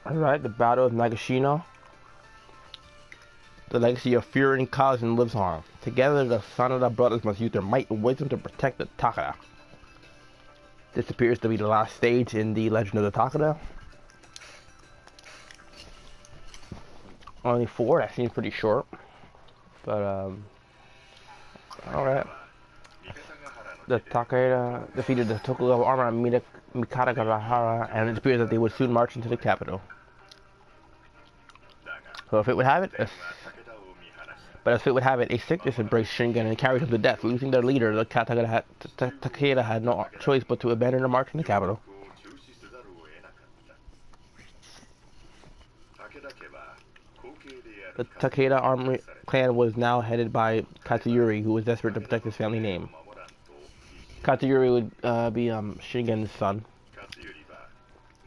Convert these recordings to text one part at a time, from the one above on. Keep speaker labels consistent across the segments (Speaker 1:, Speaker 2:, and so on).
Speaker 1: Alright, the Battle of Nagashino. The legacy of fear and caution lives on. Together, the Sanada brothers must use their might and wisdom to protect the Takeda. This appears to be the last stage in the Legend of the Takeda. Only 4, that seems pretty short. But, alright. The Takeda defeated the Tokugawa armor at Mikatagahara, and it appears that they would soon march into the capital. So if it would have it, as fate would have it, a sickness embraced Shingen and carried him to death. Losing their leader, the Takeda had no choice but to abandon the march in the capital. The Takeda army clan was now headed by Katsuyori, who was desperate to protect his family name. Katsuyori would be Shingen's son.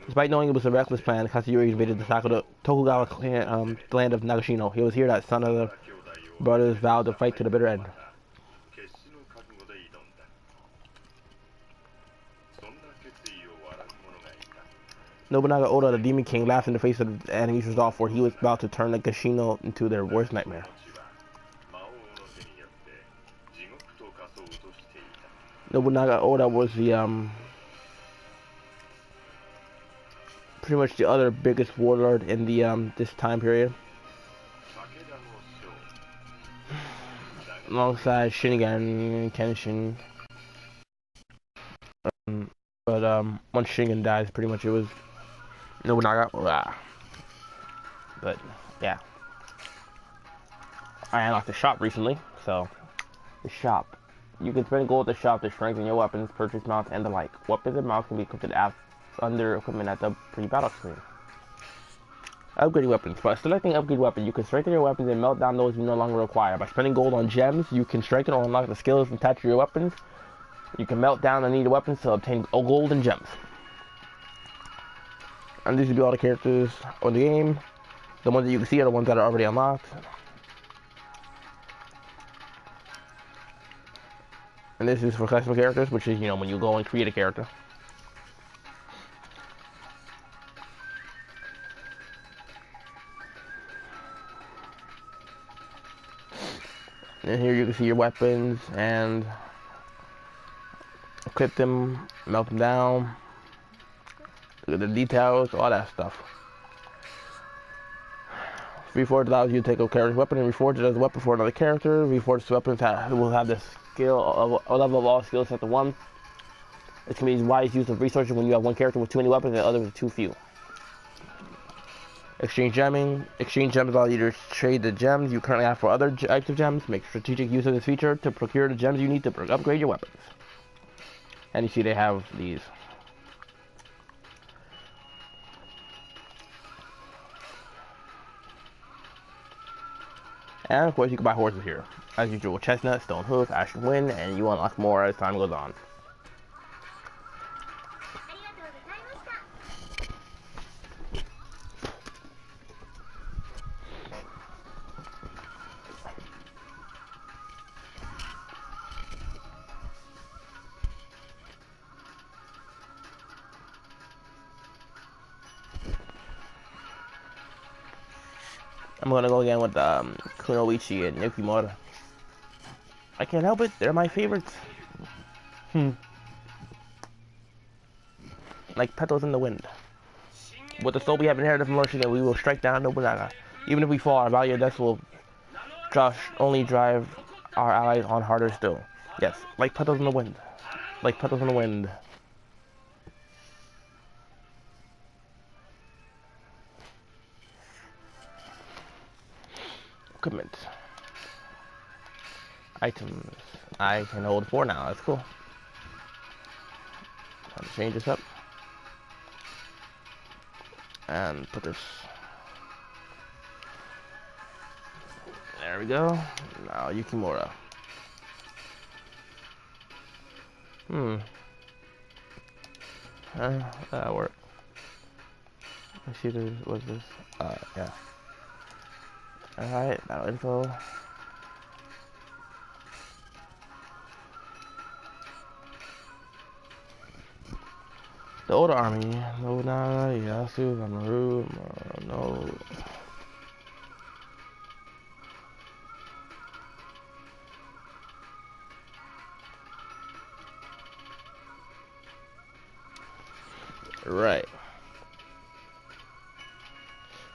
Speaker 1: Despite knowing it was a reckless plan, Katsuyori invaded the Tokugawa clan, the land of Nagashino. He was here that son of the brothers vowed to fight to the bitter end. Nobunaga Oda, the Demon King, laughed in the face of the enemy's resolve, for he was about to turn Nagashino into their worst nightmare. Nobunaga Oda was the pretty much the other biggest warlord in the this time period, alongside Shinigami and Kenshin. But once Shingen dies, pretty much it was Nobunaga. But yeah, I unlocked the shop recently, so the shop. You can spend gold at the shop to strengthen your weapons, purchase mounts, and the like. Weapons and mounts can be equipped under equipment at the pre-battle screen. Upgrading weapons. By selecting upgrade weapon, you can strengthen your weapons and melt down those you no longer require. By spending gold on gems, you can strengthen or unlock the skills attached to your weapons. You can melt down the needed weapons to obtain gold and gems. And these will be all the characters on the game. The ones that you can see are the ones that are already unlocked. And this is for custom characters, which is, you know, when you go and create a character. And here you can see your weapons and equip them, melt them down, look at the details, all that stuff. Reforged allows you to take a character's weapon and reforge it as a weapon for another character. Reforged weapons will have the skill of a level of all skills set to 1. It can be wise use of resources when you have one character with too many weapons and others with too few. Exchange gemming. Exchange gems allow you to trade the gems you currently have for other types of gems. Make strategic use of this feature to procure the gems you need to upgrade your weapons. And you see they have these. And of course you can buy horses here. As usual, Chestnut, Stone Hoof, Ashen Wind, and you unlock more as time goes on. I'm gonna go again with Kunoichi and Yukimura. I can't help it, they're my favorites. Like petals in the wind. With the soul we have inherited from Lord Shingen, we will strike down Nobunaga. Even if we fall, our value of death will only drive our allies on harder still. Yes, like petals in the wind. Like petals in the wind. Equipment. Items. I can hold 4 now, that's cool. Time to change this up. And put this. There we go. Now Yukimura. That'll work. Let's see, what's this? Yeah. Alright, now info. The Oda army. Nobunaga, Ieyasu, Mamoru, no. Right.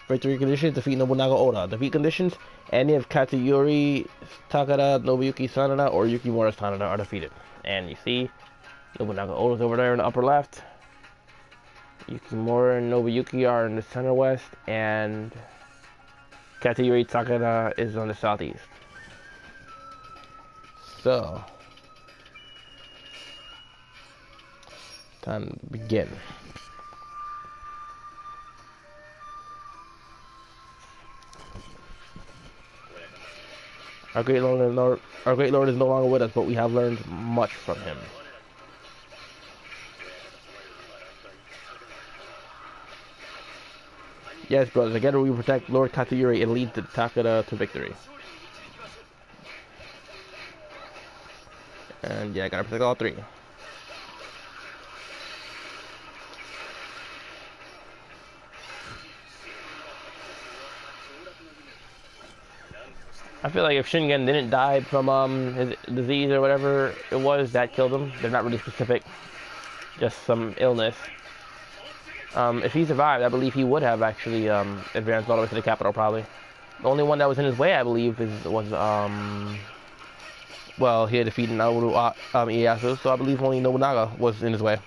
Speaker 1: Victory conditions, defeat Nobunaga Oda. Defeat conditions, any of Katsuyori, Takeda, Nobuyuki Sanada, or Yukimura Sanada are defeated. And you see, Nobunaga Oda's over there in the upper left. Yukimura and Nobuyuki are in the center west, and Katsuyori Takeda is on the southeast. So, time to begin. Our great Lord is no longer with us, but we have learned much from him. Yes, brothers, together we protect Lord Katsuyori and lead the Takeda to victory. And yeah, gotta protect all three. I feel like if Shingen didn't die from his disease or whatever it was that killed him, they're not really specific, just some illness. If he survived, I believe he would have actually advanced all the way to the capital probably. The only one that was in his way, I believe, was well, he had defeated Naoru Ieyasu, so I believe only Nobunaga was in his way.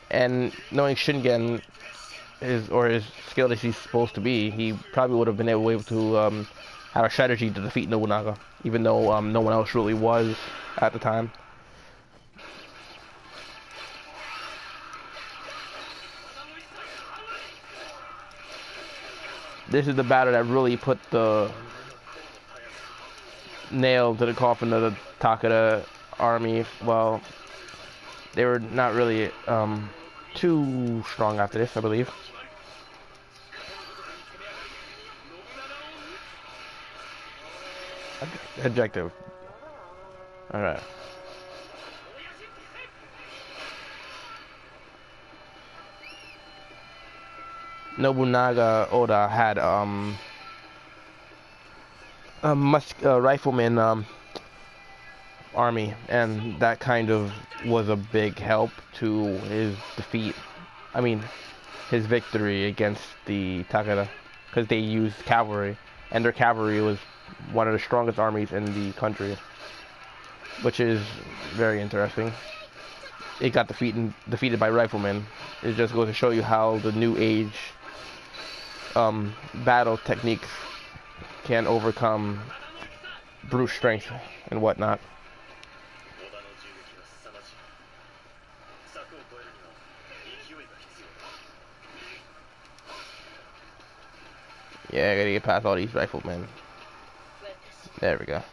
Speaker 1: And knowing Shingen his skill that he's supposed to be, he probably would have been able to have a strategy to defeat Nobunaga, even though no one else really was at the time. This is the battle that really put the nail to the coffin of the Takeda army. Well, they were not really too strong after this, I believe. Objective. Alright. Nobunaga Oda had a rifleman army, and that kind of was a big help to his defeat. I mean, his victory against the Takeda, because they used cavalry, and their cavalry was one of the strongest armies in the country, which is very interesting. It got defeated by riflemen. It just goes to show you how the new age battle techniques can overcome brute strength and whatnot. Yeah, I gotta get past all these riflemen. There we go.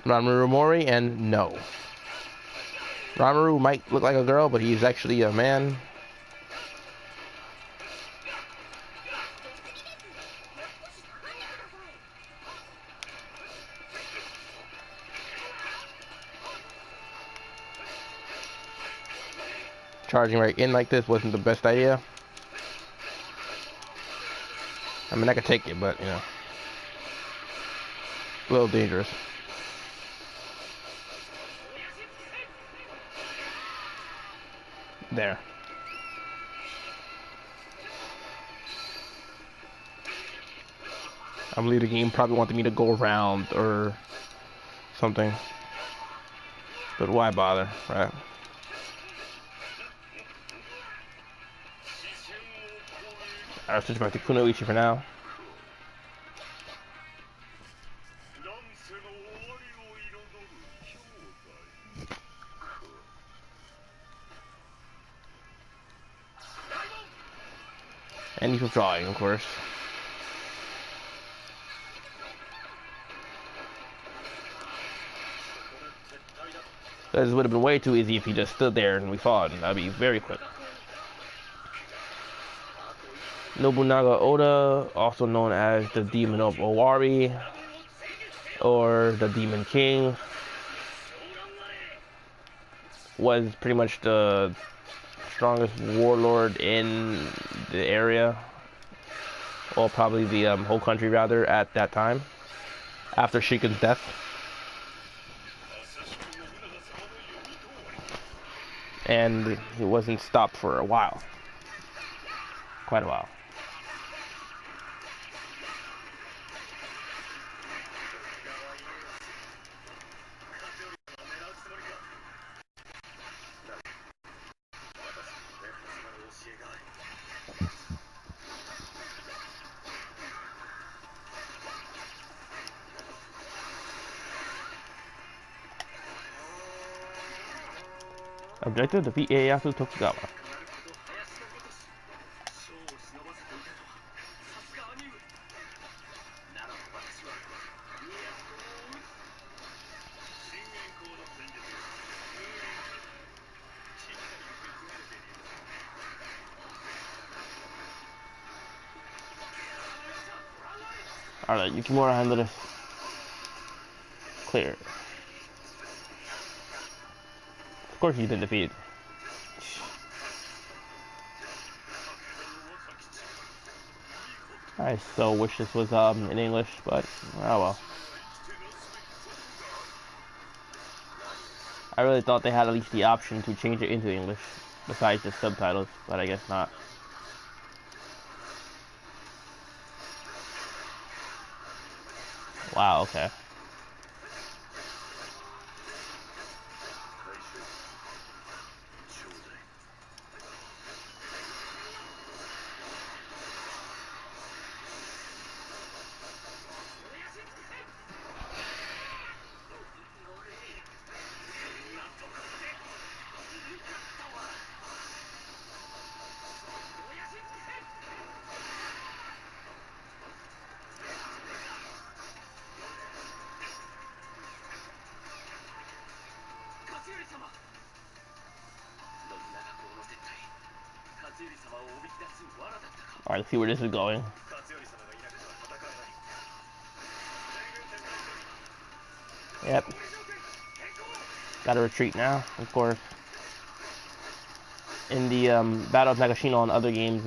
Speaker 1: Ranmaru Mori, and no. Ranmaru might look like a girl, but he's actually a man. Charging right in like this wasn't the best idea. I mean, I could take it, but, you know, a little dangerous. There. I believe the game probably wanted me to go around or something. But why bother, right? I'll switch back to Kunoichi for now. And he's withdrawing, of course. This would have been way too easy if he just stood there and we fought, and that'd be very quick. Nobunaga Oda, also known as the Demon of Owari or the Demon King, was pretty much the strongest warlord in the area, or probably the whole country rather, at that time, after Shiken's death. And he wasn't stopped for a while. Quite a while. Objective: defeat Ieyasu Tokugawa. Alright, Yukimura handled this. Clear. Of course he's been defeated. I so wish this was in English, but oh well. I really thought they had at least the option to change it into English, besides just subtitles, but I guess not. Wow, okay. Alright, let's see where this is going. Yep. Gotta retreat now, of course. In the Battle of Nagashino and other games,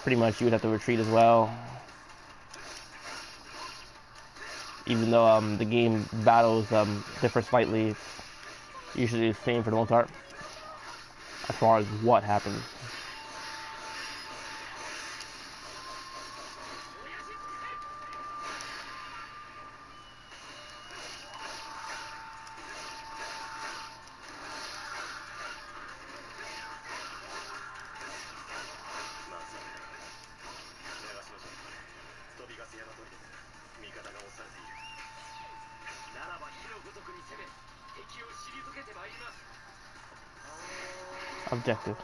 Speaker 1: pretty much you would have to retreat as well. Even though the game battles differ slightly, it's usually the same for the most part, as far as what happens. Objective.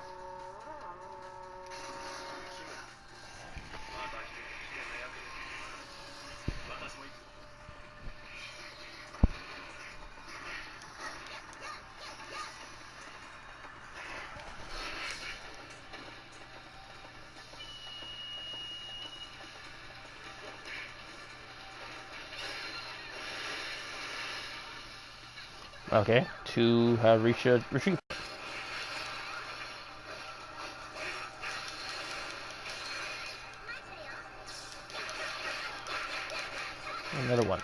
Speaker 1: Okay, to have reached a retreat. Another one.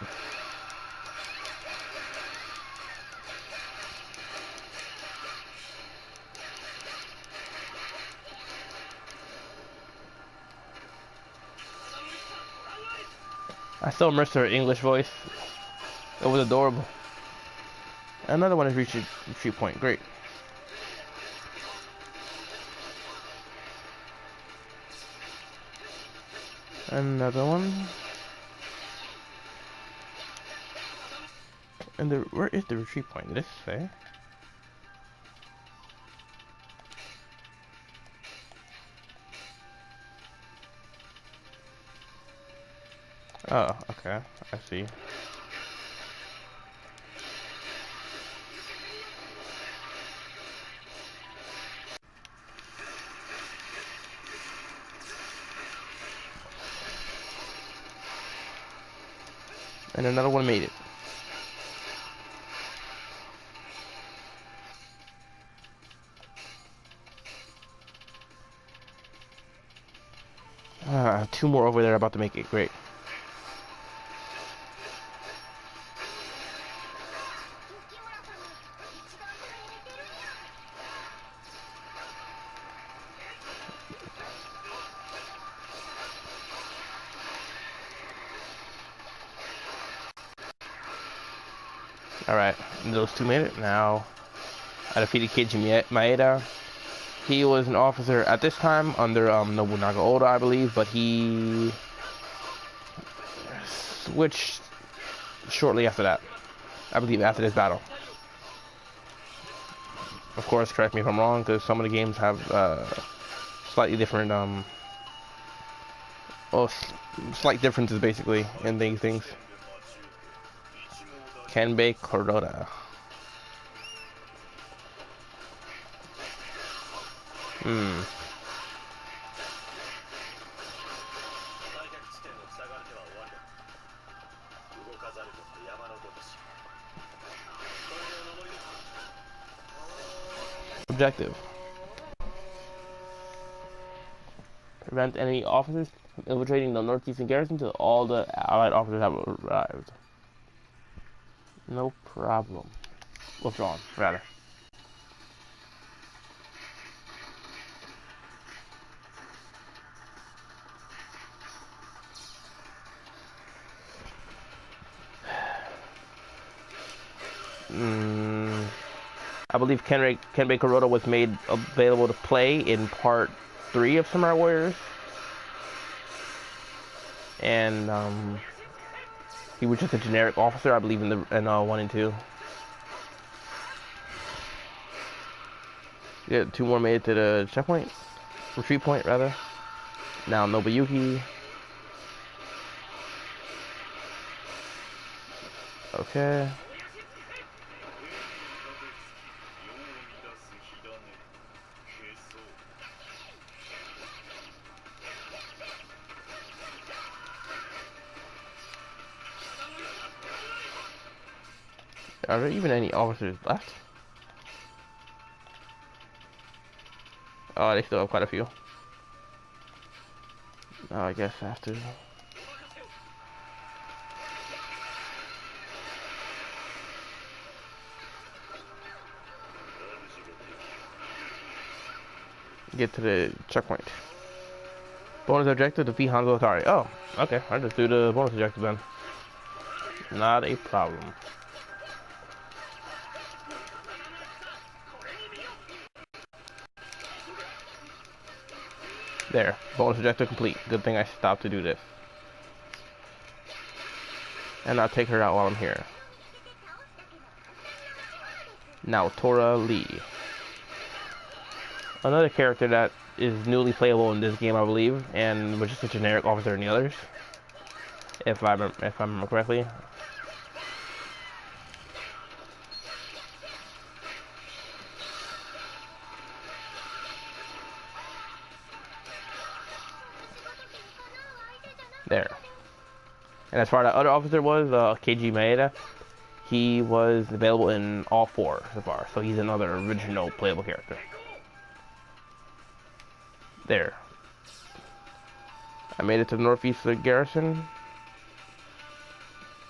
Speaker 1: I still miss her English voice. It was adorable. Another one has reached a retreat point. Great. Another one. And where is the retreat point? Did this say? Oh, okay. I see. And another one made it. Two more over there about to make it. Great. Alright, those two made it. Now, I defeated Keiji Maeda. He was an officer at this time under Nobunaga Oda, I believe, but he switched shortly after that. I believe after this battle. Of course, correct me if I'm wrong, because some of the games have slightly different, slight differences basically in these things. Kenbei Kuroda. Objective. Prevent enemy officers from infiltrating the northeastern garrison until all the allied officers have arrived. No problem. Withdrawn, rather. I believe Kenbei Kuroda was made available to play in part 3 of Samurai Warriors. And he was just a generic officer, I believe, in 1 and 2. Yeah, 2 more made it to the checkpoint. Retreat point, rather. Now Nobuyuki. Okay. Are there even any officers left? Oh, they still have quite a few. Oh, I guess after. Get to the checkpoint. Bonus objective, defeat Hanzo Atari. Oh, okay. I'll just do the bonus objective then. Not a problem. There. Bonus objective complete. Good thing I stopped to do this. And I'll take her out while I'm here. Now, Tora Lee. Another character that is newly playable in this game, I believe, and was just a generic officer in the others. If I remember correctly. There. And as far as the other officer was, Keiji Maeda, he was available in all 4 so far. So he's another original playable character. There. I made it to the northeast of the garrison.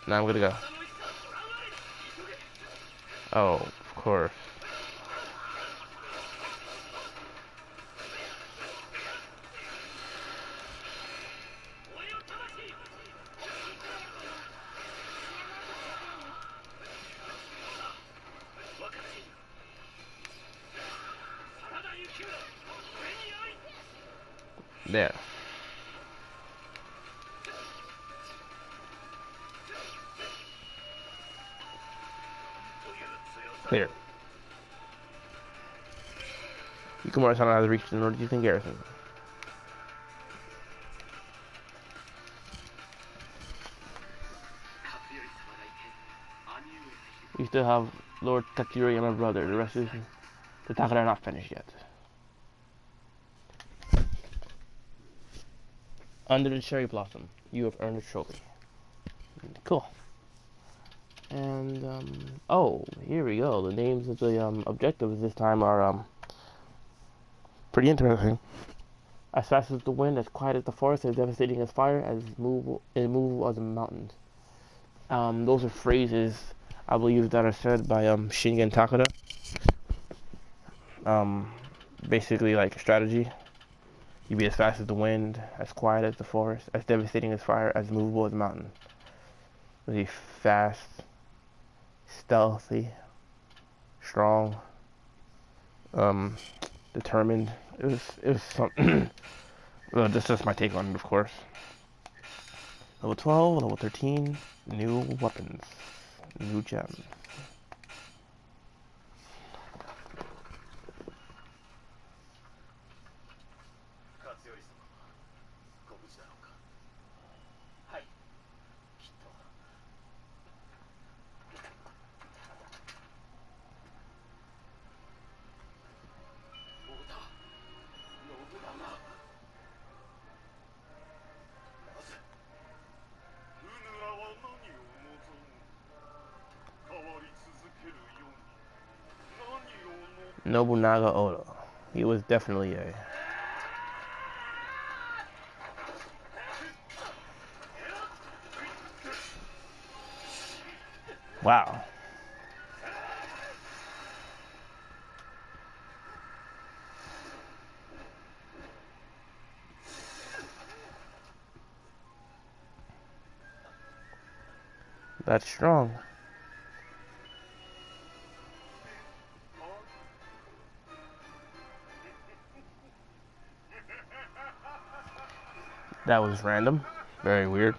Speaker 1: Now I'm gonna go. Oh, of course. There. Clear. Yukamura Sana has reached the northeastern garrison. We still have Lord Tatsuri and my brother. The rest is the Takeda are not finished yet. Under the cherry blossom, you have earned a trophy. Cool. And oh, here we go. The names of the objectives this time are pretty interesting. As fast as the wind, as quiet as the forest, as devastating as fire, as immovable as a mountain. Those are phrases I believe that are said by Shingen Takeda. Basically like a strategy. You be as fast as the wind, as quiet as the forest, as devastating as fire, as movable as a mountain. Really fast, stealthy, strong, determined. It was something. Well, that's just my take on it, of course. Level 12, level 13, new weapons, new gems. Nobunaga Oda. He was definitely a... Wow. That's strong. That was random. Very weird.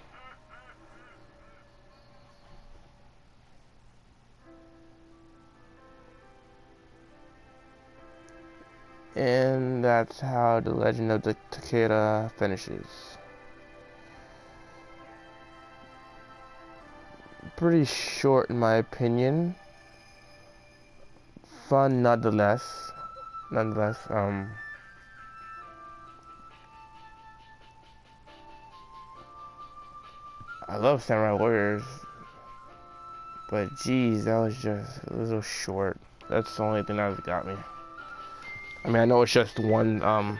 Speaker 1: And that's how the Legend of the Takeda finishes. Pretty short in my opinion. Fun nonetheless. I love Samurai Warriors, but geez, that was just a little short. That's the only thing that got me. I mean, I know it's just one,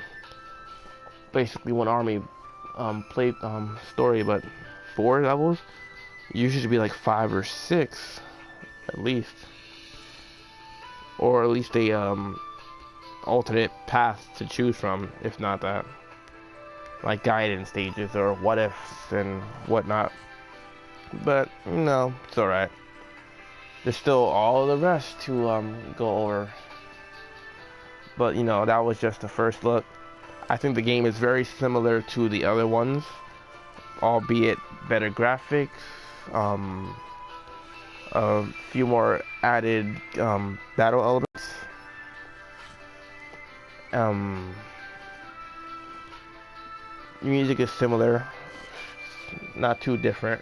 Speaker 1: basically one army, plate, story, but 4 levels? Usually should be like 5 or 6, at least. Or at least a, alternate path to choose from, if not that. Like guidance stages or what ifs and whatnot. But no, it's alright. There's still all the rest to go over. But you know, that was just the first look. I think the game is very similar to the other ones, albeit better graphics, a few more added battle elements. Music is similar, not too different,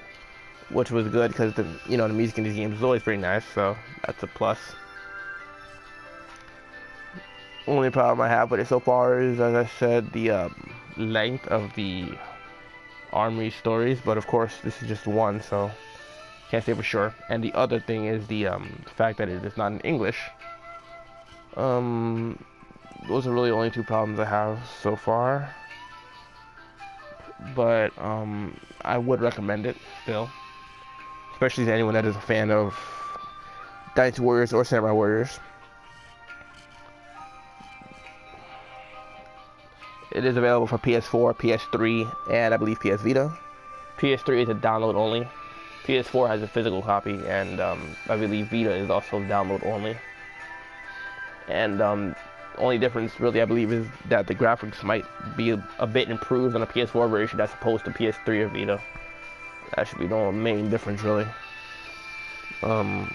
Speaker 1: which was good because the music in these games is always pretty nice, so that's a plus. Only problem I have with it so far is, as I said, the length of the armory stories, but of course this is just one, so can't say for sure. And the other thing is the fact that it is not in English. Those are really the only 2 problems I have so far. But I would recommend it still, especially to anyone that is a fan of Dynasty Warriors or Samurai Warriors. It is available for PS4, PS3, and I believe PS Vita. PS3 is a download only. PS4 has a physical copy, and I believe Vita is also download only. And only difference really I believe is that the graphics might be a bit improved on a PS4 version as opposed to PS3 or Vita. That should be the main difference really. I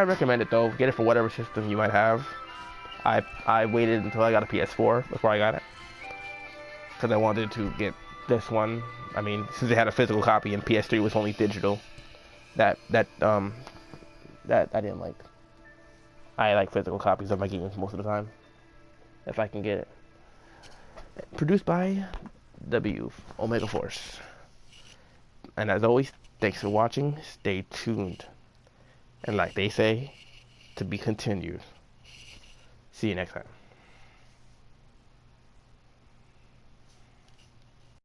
Speaker 1: recommend it though. Get it for whatever system you might have. I waited until I got a PS4 before I got it, because I wanted to get this one. I mean, since it had a physical copy and PS3 was only digital, that I didn't like. I like physical copies of my games most of the time, if I can get it. Produced by W Omega Force, and as always, Thanks for watching. Stay tuned. And like they say, to be continued. See you next time.